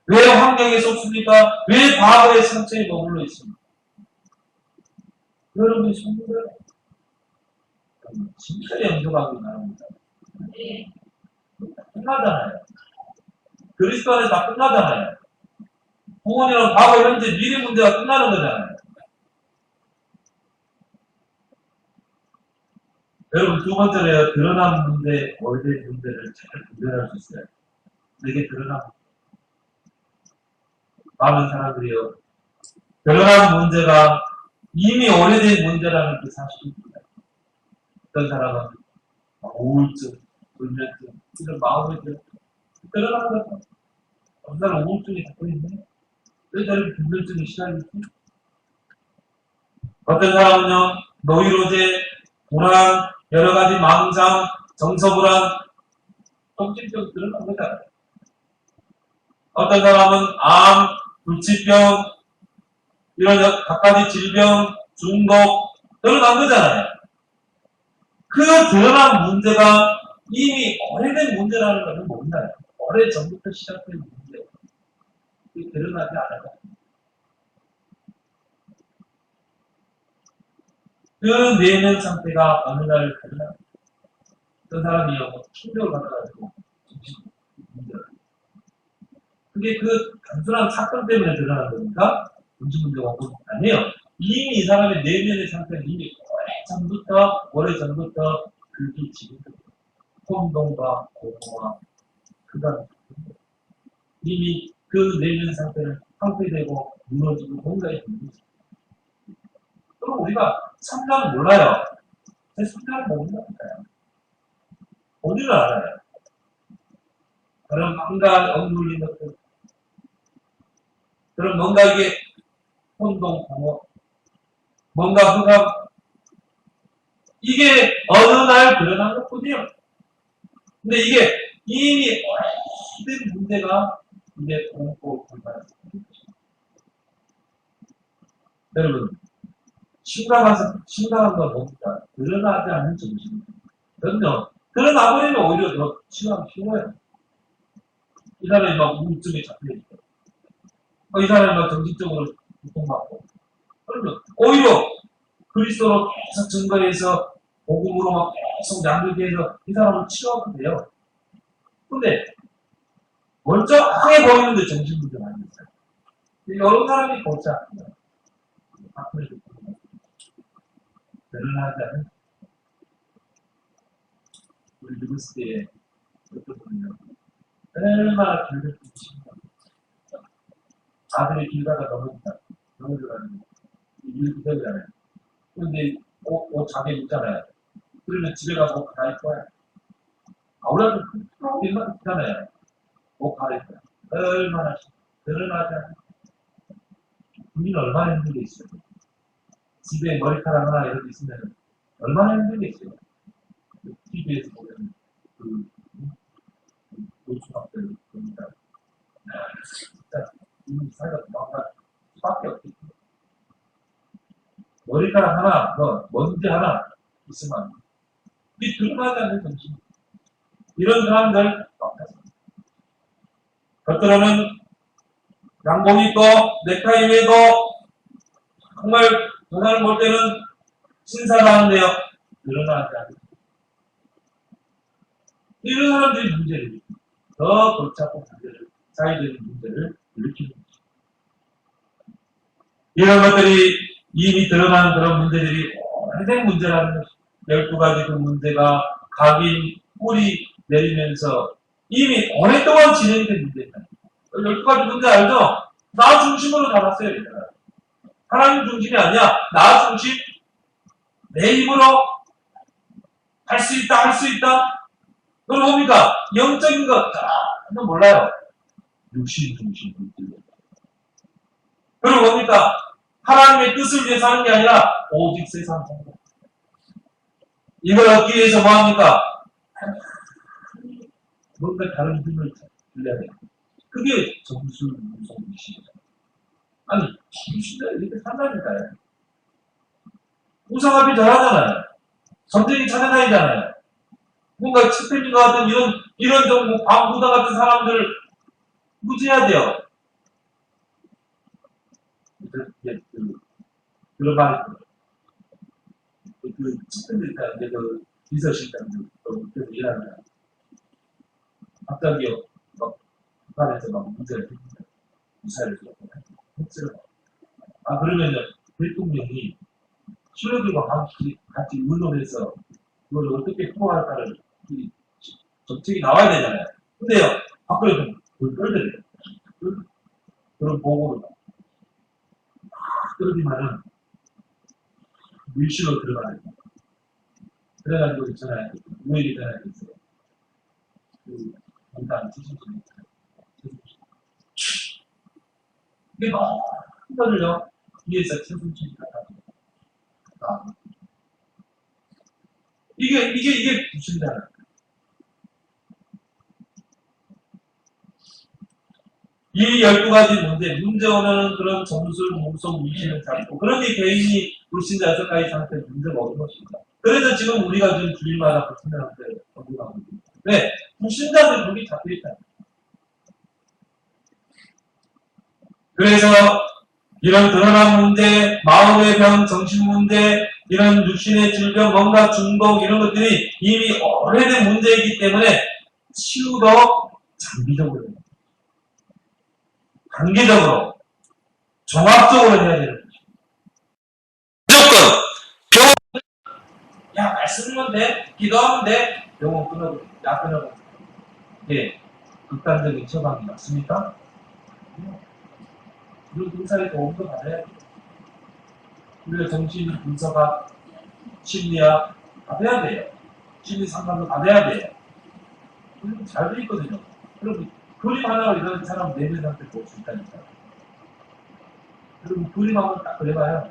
왜 환경에 속습니까? 왜 과거의 상처에 머물러 있습니까? 여러분이 속는 진짜 영접하기 바랍니다. 끝나잖아요. 그리스도 안에서 다 끝나잖아요. 부모님은 과거, 현재, 미래 문제가 끝나는 거잖아요. 여러분, 두 번째로 드러난 문제, 오래된 문제를 잘 구별할 수 있어요. 내게 드러난 많은 사람들이요. 드러난 문제가 이미 오래된 문제라는 그 사실입니다. 어떤 사람은 우울증, 불면증, 이런 마음의 드러난 거죠. 어떤 사람은 우울증이 갖고 있네. 왜 저렇게 불면증이 시달리지? 어떤 사람은요, 노이로제, 불안, 여러 가지 망상, 정서불안, 정신병 드러난 거잖아요. 어떤 사람은 암, 불치병, 이런 각가지 질병, 중독, 드러난 거잖아요. 그 드러난 문제가 이미 오래된 문제라는 것은 몰라요. 오래전부터 시작된 문제. 그게 드러나지 않아요. 그 내면 상태가 어느 날 드러나요. 어떤 사람이요, 충격을 받아가지고, 문제를. 그게 그 단순한 사건 때문에 드러난 겁니까? 문제 문제가 없는 거 아니에요. 이미 이 사람의 내면의 상태는 이미 오래전부터 그게 지금 혼동과 공허와 그가 이미 그 내면 상태는 황폐되고 무너지고 뭔가 있는 거죠. 그럼 우리가 성경을 몰라요. 제 성경을 모른다니까요. 본인은 알아요. 그런 뭔가 억눌린 것들, 그런 뭔가 이게 혼동, 공허, 뭔가 흑암, 이게 어느 날 드러난 것뿐이에요. 근데 이게 이미 오래된 문제가 이제 공포 불가능합니다. 여러분, 심각한 건 뭡니까? 드러나지 않는 정신입니다. 그럼요. 드러나버리면 오히려 더 치료하기 쉬워요. 이 사람이 막 우울증에 잡혀있고, 이 사람이 막 정신적으로 고통받고, 그러면 오히려 그리스도로 계속 증거해서 복음으로 막 계속 양육해서 이 사람을 치료하면 돼요. 근데 멀쩡하게 보이는데 정신문제가 아니었어요. 여러 사람이 골치 아프다. 아픔을 느끼고 드러나지 않은 우리 믿었을 때에 어떤 분이요. 얼마나 길을 부딪힌다. 아들이 길 가다 넘어져가지고 일 구석이잖아요. 근데 옷 자개 입잖아요. 그러면 집에 가서 옷 갈아입고 우리 아들 일만 있잖아요. 옷 갈아입고 얼마나 드러나지 않은 우리는 얼마나 힘든 게 있어요. 집에 머리카락 하나 이렇게 있으면 얼마나 힘든 게 있어요. TV에서 보면 그 노출학들 보니까 진짜 이 사회가 도망갈 수밖에 없겠죠. 머리카락 하나, 먼지 하나 있으면 이 드러나지 않는 정신. 이런 사람들 겉으로는 양복 입고 넥타이 매고 정말 도상을 볼 때는 신사하는데요. 드러나지 않는 이런 사람들이 문제를 더 골치 아픈 문제를 사회적인 문제를 일으키는 거죠. 이런 것들이 이미 드러난 그런 문제들이 오래된 문제라는 것이 12가지 그 문제가 각인 뿌리 내리면서 이미 오랫동안 진행된 문제입니다. 12가지 문제 알죠? 나 중심으로 잡았어요. 하나님 중심이 아니야. 나 중심, 내 힘으로 할 수 있다, 할 수 있다. 그럼 뭡니까? 영적인 것, 는 몰라요. 육신 중심. 그리고 뭡니까? 하나님의 뜻을 위해 사는 게 아니라 오직 세상 공부. 이걸 얻기 위해서 뭐합니까? 뭔가 다른 힘을 빌려야 돼요. 그게 정술, 무속이시죠. 아니, 무신들 이렇게 산다니까요. 우상합이 잘하잖아요. 전쟁이 찾아다니잖아요. 뭔가 스페인과 같은 이런 좀 광부다 같은 사람들 무지해야 돼요. 그런 말이 그 스페인들 있다. 이제 그 비서실장들 그래서 일하는 갑자기 막 북한에서 막 문제를 생깁니다. 미사일을 쏘고 핵실을 그러면은 대통령이 신호들과 같이 의논해서 그걸 어떻게 풀어갈까를 정책이 나와야 되잖아요. 근데요, 밖으로 좀 끌더래요. 그런 보고를 끌지만은 밀실로 들어가야 돼요. 그래가지고 있잖아요. 우회기 전화가 있어요. 그, 공단 최신식. 이게 너무 거를요, 위에서 최신식이 나타납니다. 이게 부신잖아요. 이 12가지 문제 오면은 그런 점술, 목속, 위신을 잡고, 그러니 개인이 불신자 6가지 상태 문제가 없는 것입니다. 그래서 지금 우리가 지금 주일마다 불신자한테 언급하고 있습니다. 왜? 불신자들 거기 잡혀있다. 그래서 이런 드러난 문제, 마음의 병, 정신 문제, 이런 육신의 질병, 뭔가 중독, 이런 것들이 이미 오래된 문제이기 때문에 치유도 장기적으로 해요. 단계적으로, 종합적으로 해야 되는 거죠. 무조건 병, 야, 말씀하면 돼, 기도하면 돼, 영혼 끊어버리고, 약 끊어버리고. 예, 극단적인 처방이 맞습니까? 우리 의사의 도움도 받아야 돼요. 우리가 정신 분석학, 심리학 받아야 돼요. 심리 상담도 받아야 돼요. 잘 돼 있거든요. 여러분, 그림 하나로 이런 사람 내면 상태 볼 수 있다니까요. 여러분, 그림 한번 딱 그려봐요.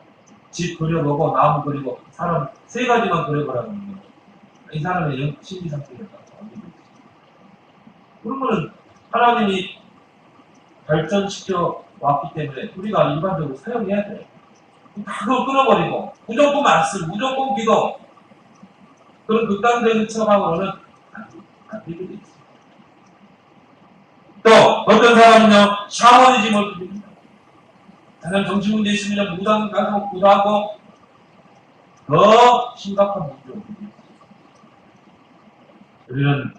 집 그려보고, 나무 그리고, 사람 세 가지만 그려보라는 거예요. 이 사람의 심리 상태가 어떻게 되지? 그러면은 하나님이 발전시켜 왔기 때문에 우리가 일반적으로 사용해야 돼요. 그거 끊어버리고, 무조건 말씀, 무조건 기도, 그런 극단적인 처방으로는 안 되게 돼 있어요. 또 어떤 사람은요 샤머니즘을 부립니다. 사람 정신문제 있으면 무당 가서 구하고 더 심각한 문제로 부립니다. 우리는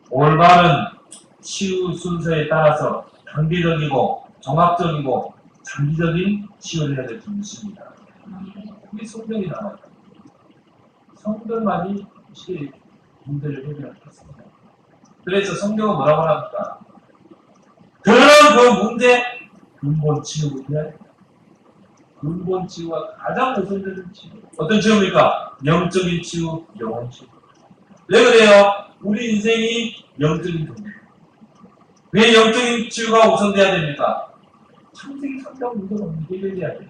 올바른 치유 순서에 따라서 단계적이고 종합적이고 장기적인 치유를 해야 될 줄 믿습니다. 그게 성경이 나와요. 성경만이 이 문제를 해결하겠습니다. 그래서 성경은 뭐라고 합니까? 그런 그 문제 근본 치유부터 해야 됩니다. 근본 치유가 가장 우선적인 치유. 어떤 치유입니까? 영적인 치유, 영혼 치유. 왜 그래요? 우리 인생이 영적인 존재입니다. 왜 영적인 치유가 우선돼야 됩니까? 창세기 3장 문제가 해결돼야 돼요.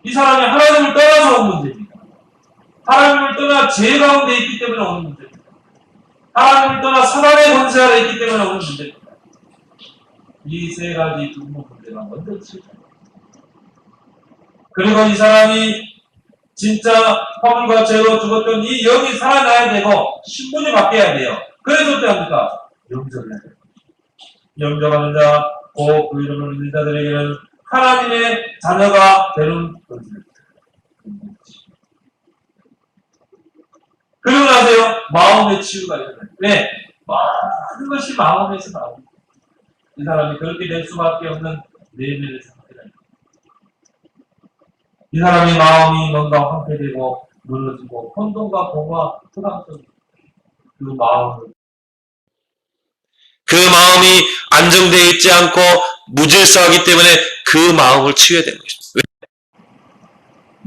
이 사람이 하나님을 떠나서 온 문제입니다. 하나님을 떠나 죄 가운데 있기 때문에 오는 문제입니다. 하나님을 떠나 사단의 권세 아래 있기 때문에 오는 문제입니다. 이 세 가지 근본 문제가 먼저 치유됩니다. 그리고 이 사람이 진짜 허물과 죄로 죽었던 이 영이 살아나야 되고 신분이 바뀌어야 돼요. 그래서 어떻게 합니까? 영접해야 돼요. 영접하는 자, 곧 그 이름을 믿는 자들에게는 하나님의 자녀가 되는 것입니다. 그리고 나서요, 마음의 치유가 일어나요. 왜? 모든 것이 마음에서 나옵니다. 이 사람이 그렇게 될 수밖에 없는 내면의 상태가 있습니다. 이 사람의 마음이 뭔가 황폐되고 무너지고 혼돈과 공허와 불안성 그 마음을 그 마음이 안정되어 있지 않고 무질서하기 때문에 그 마음을 치유해야 되는 것입니다.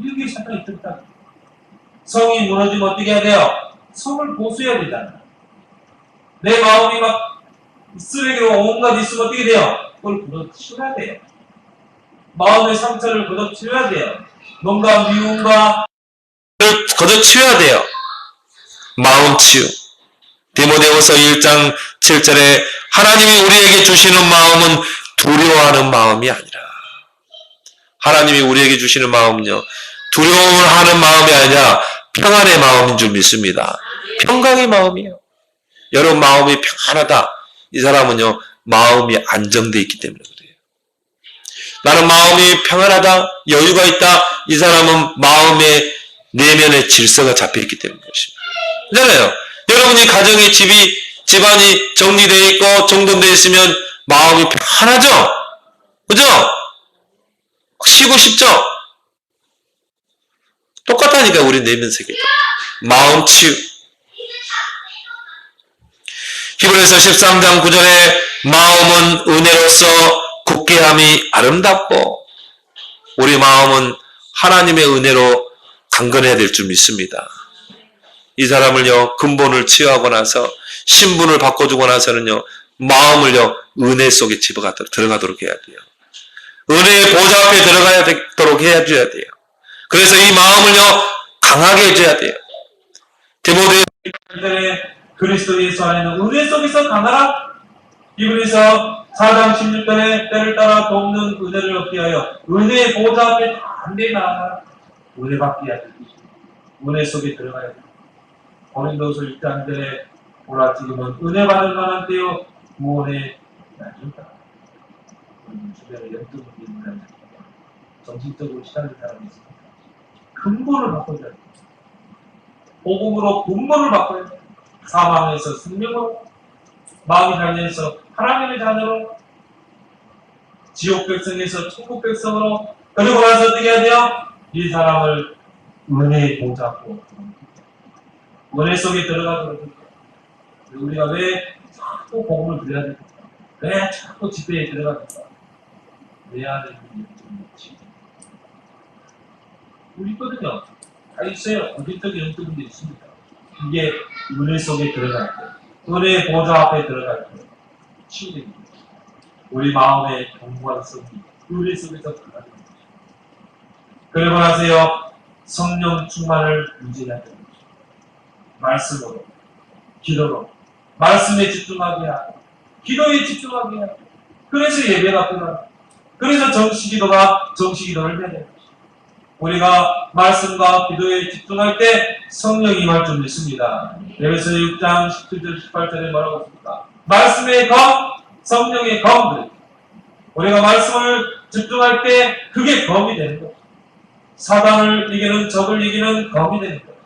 이게 사탄이 있다. 성이 무너지면 어떻게 해야 돼요? 성을 보수해야 되잖아요. 내 마음이 막 쓰레기로 온갖 있으면 어떻게 돼요? 그걸 걷어치워야 돼요. 마음의 상처를 걷어치워야 돼요. 뭔가 미움과 걷어치워야 돼요. 마음 치유. 디모데후서 1장 7절에 하나님이 우리에게 주시는 마음은 두려워하는 마음이 아니라 하나님이 우리에게 주시는 마음은요 두려움을 하는 마음이 아니라 평안의 마음인 줄 믿습니다. 평강의 마음이에요. 여러분 마음이 평안하다. 이 사람은요 마음이 안정되어 있기 때문에 그래요. 나는 마음이 평안하다. 여유가 있다. 이 사람은 마음의 내면의 질서가 잡혀있기 때문에 그렇습니다. 그렇잖아요. 여러분이 가정의 집안이 정리되어 있고 정돈되어 있으면 마음이 편하죠? 그죠? 쉬고 싶죠? 똑같다니까 우리 내면 세계가. 마음 치유. 히브리서 13장 9절에 마음은 은혜로서 굳게함이 아름답고 우리 마음은 하나님의 은혜로 강건해야 될 줄 믿습니다. 이 사람을요 근본을 치유하고 나서 신분을 바꿔주고 나서는요 마음을요 은혜 속에 들어가도록 해야 돼요. 은혜의 보좌 앞에 들어가도록 해줘야 돼요. 그래서 이 마음을요 강하게 해줘야 돼요. 디모데의 그리스도 예수 안에는 은혜 속에서 강하라. 히브리서 4장 16절에 때를 따라 돕는 은혜를 얻게 하여 은혜의 보좌 앞에 담대 나아가라. 은혜 받기 해야 됩니다. 은혜 속에 들어가야 됩니다. 고린도서 1장들에 보라 지금은 은혜 받을 만한 때요 구원의 날이다. 주변에 영적으로 있는 정신적으로 시달린 사람이 있습니다. 근본을 바꿔줘야 됩니다. 복음으로 근본을 바꿔야 됩니다. 사망에서 생명으로 마음이 달려있어 하나님의 자녀로 지옥 백성에서 천국 백성으로 그리고 나서 어떻게 해야 돼요? 이 사람을 은혜의 보좌 앞으로 은혜 속에 들어가도록 해주세요. 우리가 왜 자꾸 복음을 드려야 됩니까? 왜 자꾸 집회에 들어가야 됩니까? 내 안에 있는 영적인 문제. 우리 있거든요. 다 있어요. 본질적인 영적인 문제 있습니다. 이게 은혜 속에 들어갈 때, 은혜 보좌 앞에 들어갈 때 치유됩니다. 우리 마음의 경관성이 은혜 속에서 들어가는 것입니다. 그리고 나서요, 성령 충만을 유지해야 됩니다. 말씀으로, 기도로, 말씀에 집중하게 하고, 기도에 집중하게 하고, 그래서 예배가 끝납니다. 그래서 정식기도를 해야 됩니다. 우리가 말씀과 기도에 집중할 때 성령이 임할 줄 믿습니다. 에베소 6장 17절 18절에 뭐라고 했습니까? 말씀의 검, 성령의 검. 우리가 말씀을 집중할 때 그게 검이 되는 거죠. 사단을 이기는, 적을 이기는 검이 되는 거죠.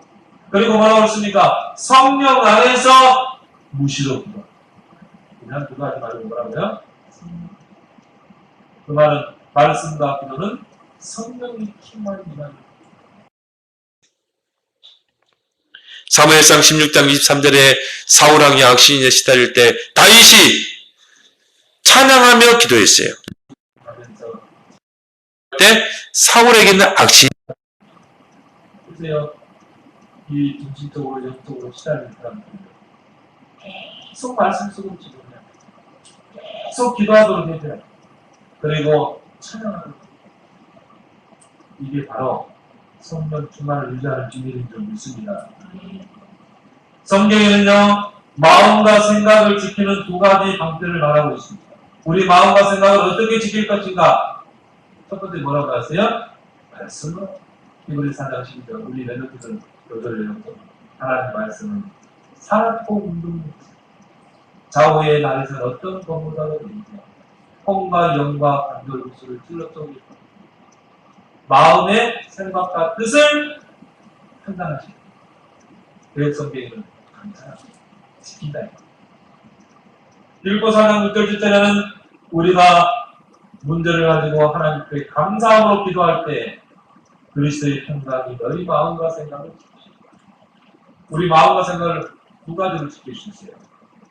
그리고 뭐라고 했습니까? 성령 안에서 무시로 기도. 그냥 그거 하지 말고 뭐라고요? 그 말은 말씀과 기도는 성령이 충만히 임하는 사무엘상 16장 23절에 사울왕이 악신에 시달릴 때 다윗이 찬양하며 기도했어요. 그때 사울에게는 악신. 보세요. 이 정신적으로 영적으로 시달리는 사람들 계속 말씀 속으로 기도해야 돼. 계속 기도하도록 해야 돼. 그리고 찬양하도록. 이게 바로 성령 충만을 유지하는 비밀인 줄 믿습니다. 성경에는요, 마음과 생각을 지키는 두 가지 방편을 말하고 있습니다. 우리 마음과 생각을 어떻게 지킬 것인가? 첫 번째 뭐라고 하세요? 말씀으로. 히브리서 4장 12절. 우리 랩런트들 교절을 하나님 말씀은 살았고 운동입니다. 좌우의 날에서는 어떤 것보다도 이기며 콩과 영과 관절 구슬을 찔러 쪼개 마음의 생각과 뜻을 판단하시고 교육 성경에는 감사합니다. 지킨다. 빌립보 4장 6절 7절에는 우리가 문제를 가지고 하나님께 감사함으로 기도할 때 그리스도의 평강이 너희 마음과 생각을 지키시고 우리 마음과 생각을 두 가지로 지킬 수 있어요.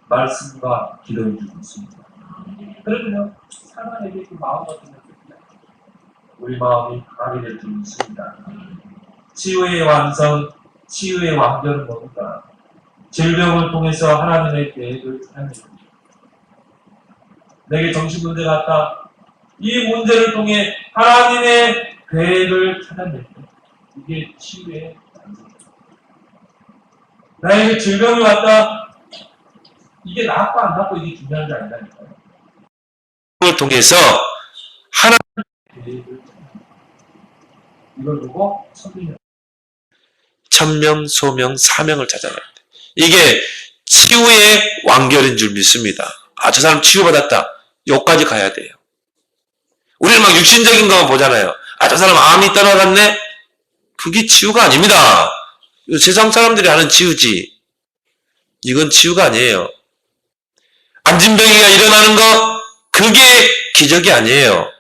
말씀과 기도를 주고 있습니다. 그러면 사람에게 그 마음과 생각을 우리 마음이 강하게 될 줄 믿습니다. 치유의 완성, 치유의 완결은 뭡니까? 질병을 통해서 하나님의 계획을 찾아냅니다. 내게 정신문제가 왔다. 이 문제를 통해 하나님의 계획을 찾아냅니다. 이게 치유의 완성입니다. 나에게 질병이 왔다. 이게 낫고 안 낫고 이게 중요한 게 아니라니까요. 을 통해서 하나님의 계획을 찾아냅니다. 이걸 보고 선민이 천명, 소명, 사명을 찾아냅니다. 이게 치유의 완결인 줄 믿습니다. 아, 저 사람 치유받았다. 여기까지 가야 돼요. 우리는 막 육신적인 것만 보잖아요. 아, 저 사람 암이 떠나갔네? 그게 치유가 아닙니다. 세상 사람들이 하는 치유지. 이건 치유가 아니에요. 안진병이가 일어나는 거, 그게 기적이 아니에요.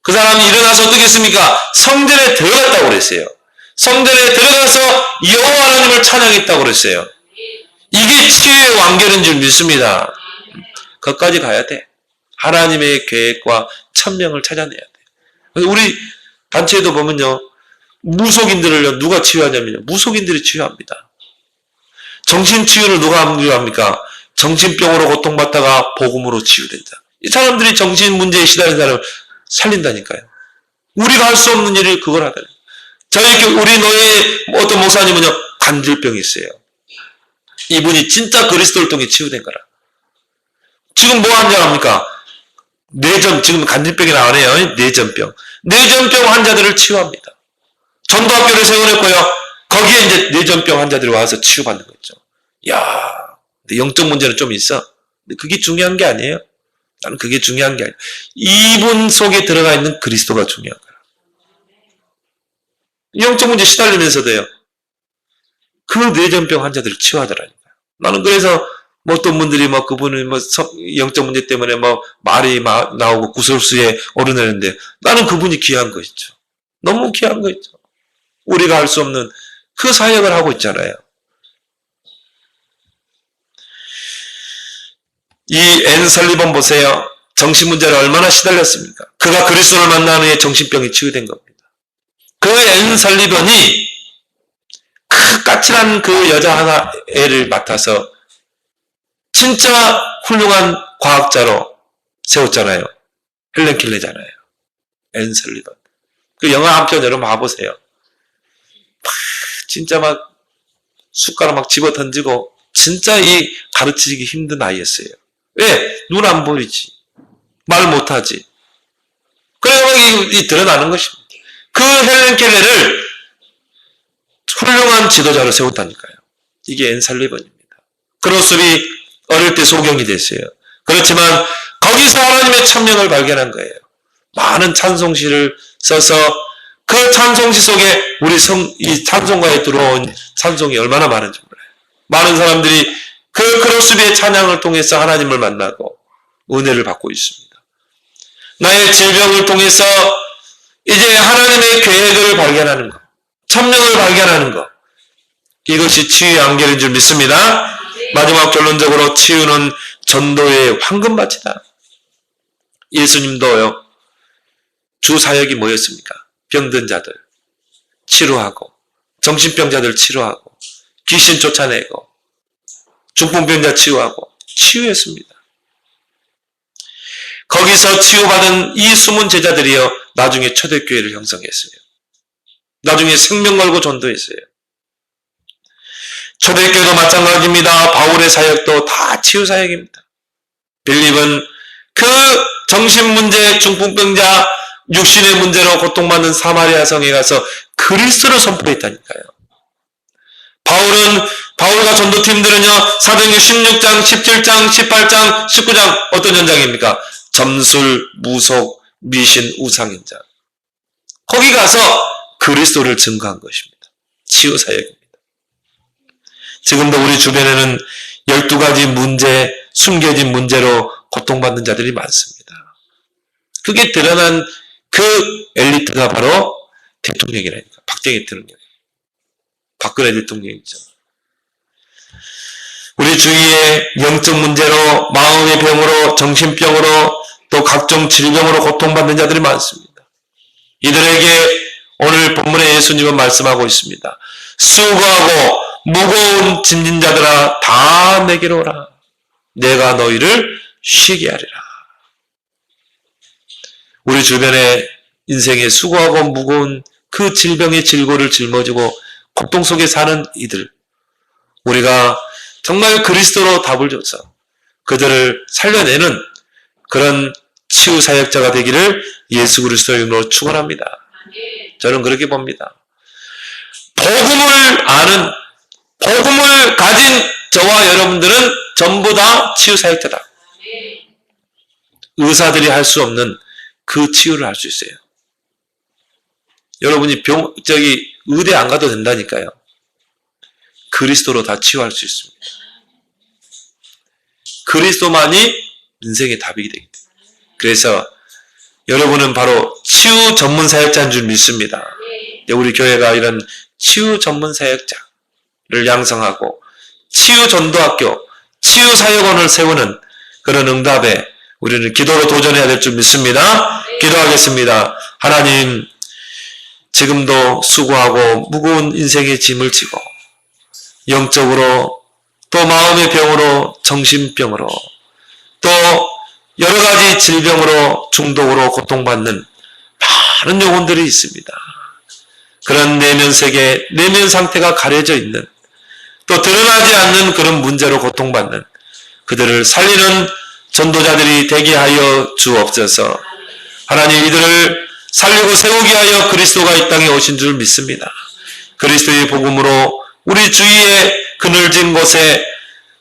그 사람이 일어나서 어떻게 했습니까? 성전에 들어갔다고 그랬어요. 성전에 들어가서 여호와 하나님을 찬양했다고 그랬어요. 이게 치유의 완결인 줄 믿습니다. 거기까지 가야 돼. 하나님의 계획과 천명을 찾아내야 돼. 우리 단체에도 보면요, 무속인들을 누가 치유하냐면요, 무속인들이 치유합니다. 정신치유를 누가 치유합니까? 정신병으로 고통받다가 복음으로 치유된다. 이 사람들이 정신 문제에 시달린 사람을 살린다니까요. 우리가 할 수 없는 일을 그걸 하다니. 저희 우리 노예 어떤 목사님은요, 관절병이 있어요. 이분이 진짜 그리스도를 통해 치유된 거라. 지금 뭐 환자합니까? 지금 간질병이 나오네요. 뇌전병. 뇌전병 환자들을 치유합니다. 전도학교를 세워냈고요. 거기에 이제 뇌전병 환자들이 와서 치유받는 거죠. 야, 근데 영적 문제는 좀 있어. 근데 그게 중요한 게 아니에요. 나는 그게 중요한 게 아니에요. 이분 속에 들어가 있는 그리스도가 중요한 거야. 영적 문제 시달리면서도요. 그 뇌전병 환자들을 치유하더라니까. 나는 그래서 뭐 어떤 분들이 뭐 그분은 뭐 영적 문제 때문에 뭐 말이 나오고 구설수에 오르내는데 나는 그분이 귀한 거 있죠. 너무 귀한 거 있죠. 우리가 할 수 없는 그 사역을 하고 있잖아요. 이 앤 설리번 보세요. 정신 문제를 얼마나 시달렸습니까? 그가 그리스도를 만난 후에 정신병이 치유된 겁니다. 그 앤 설리번이 그 까칠한 그 여자 하나 애를 맡아서 진짜 훌륭한 과학자로 세웠잖아요. 헬렌 켈러잖아요. 앤 설리번. 그 영화 한 편 여러분 봐보세요. 진짜 막 숟가락 막 집어 던지고 진짜 이 가르치기 힘든 아이였어요. 왜? 눈 안 보이지. 말 못하지. 그래서 이 드러나는 것입니다. 그 헬렌 켈러를 훌륭한 지도자로 세웠다니까요. 이게 앤 설리번입니다. 크로스비 어릴 때 소경이 됐어요. 그렇지만 거기서 하나님의 천명을 발견한 거예요. 많은 찬송시를 써서 그 찬송시 속에 우리 이 찬송가에 들어온 찬송이 얼마나 많은지 몰라요. 많은 사람들이 그 크로스비의 찬양을 통해서 하나님을 만나고 은혜를 받고 있습니다. 나의 질병을 통해서 이제 하나님의 계획을 발견하는 것, 천명을 발견하는 것, 이것이 치유의 안결인 줄 믿습니다. 마지막 결론적으로 치유는 전도의 황금밭이다. 예수님도요, 주 사역이 뭐였습니까? 병든 자들 치료하고, 정신병자들 치료하고, 귀신 쫓아내고, 중풍병자 치유하고, 치유했습니다. 거기서 치유받은 이 숨은 제자들이요, 나중에 초대교회를 형성했어요. 나중에 생명 걸고 전도했어요. 초대교회도 마찬가지입니다. 바울의 사역도 다 치유 사역입니다. 빌립은 그 정신문제, 중풍병자, 육신의 문제로 고통받는 사마리아 성에 가서 그리스도를 선포했다니까요. 바울과 전도팀들은요, 사도행전 16장, 17장, 18장, 19장 어떤 현장입니까? 점술, 무속, 미신, 우상 현장. 거기 가서 그리스도를 증거한 것입니다. 치유 사역입니다. 지금도 우리 주변에는 12가지 문제, 숨겨진 문제로 고통받는 자들이 많습니다. 그게 드러난 그 엘리트가 바로 대통령이라니까. 박정희 대통령. 박근혜 대통령이죠. 우리 주위에 영적 문제로, 마음의 병으로, 정신병으로, 또 각종 질병으로 고통받는 자들이 많습니다. 이들에게 오늘 본문에 예수님은 말씀하고 있습니다. 수고하고 무거운 짐진 자들아 다 내게로 오라. 내가 너희를 쉬게 하리라. 우리 주변에 인생에 수고하고 무거운 그 질병의 질고를 짊어지고 고통 속에 사는 이들, 우리가 정말 그리스도로 답을 줘서 그들을 살려내는 그런 치유 사역자가 되기를 예수 그리스도의 이름으로 축원합니다. 저는 그렇게 봅니다. 복음을 아는, 복음을 가진 저와 여러분들은 전부 다 치유 사역자다. 의사들이 할 수 없는 그 치유를 할 수 있어요. 여러분이 의대 안 가도 된다니까요. 그리스도로 다 치유할 수 있습니다. 그리스도만이 인생의 답이기 때문에. 그래서 여러분은 바로 치유 전문 사역자인 줄 믿습니다. 우리 교회가 이런 치유 전문 사역자를 양성하고 치유 전도학교, 치유 사역원을 세우는 그런 응답에 우리는 기도로 도전해야 될 줄 믿습니다. 기도하겠습니다. 하나님, 지금도 수고하고 무거운 인생의 짐을 지고 영적으로 또 마음의 병으로, 정신병으로, 또 여러 가지 질병으로, 중독으로 고통받는 많은 영혼들이 있습니다. 그런 내면 세계, 내면 상태가 가려져 있는, 또 드러나지 않는 그런 문제로 고통받는 그들을 살리는 전도자들이 되게 하여 주옵소서. 하나님, 이들을 살리고 세우게 하여 그리스도가 이 땅에 오신 줄 믿습니다. 그리스도의 복음으로 우리 주위에 그늘진 곳에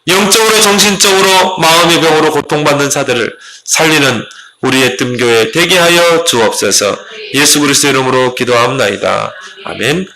영적으로, 정신적으로, 마음의 병으로 고통받는 자들을 살리는 우리의 뜸교회 되게 하여 주옵소서. 예수 그리스도의 이름으로 기도합나이다. 아멘.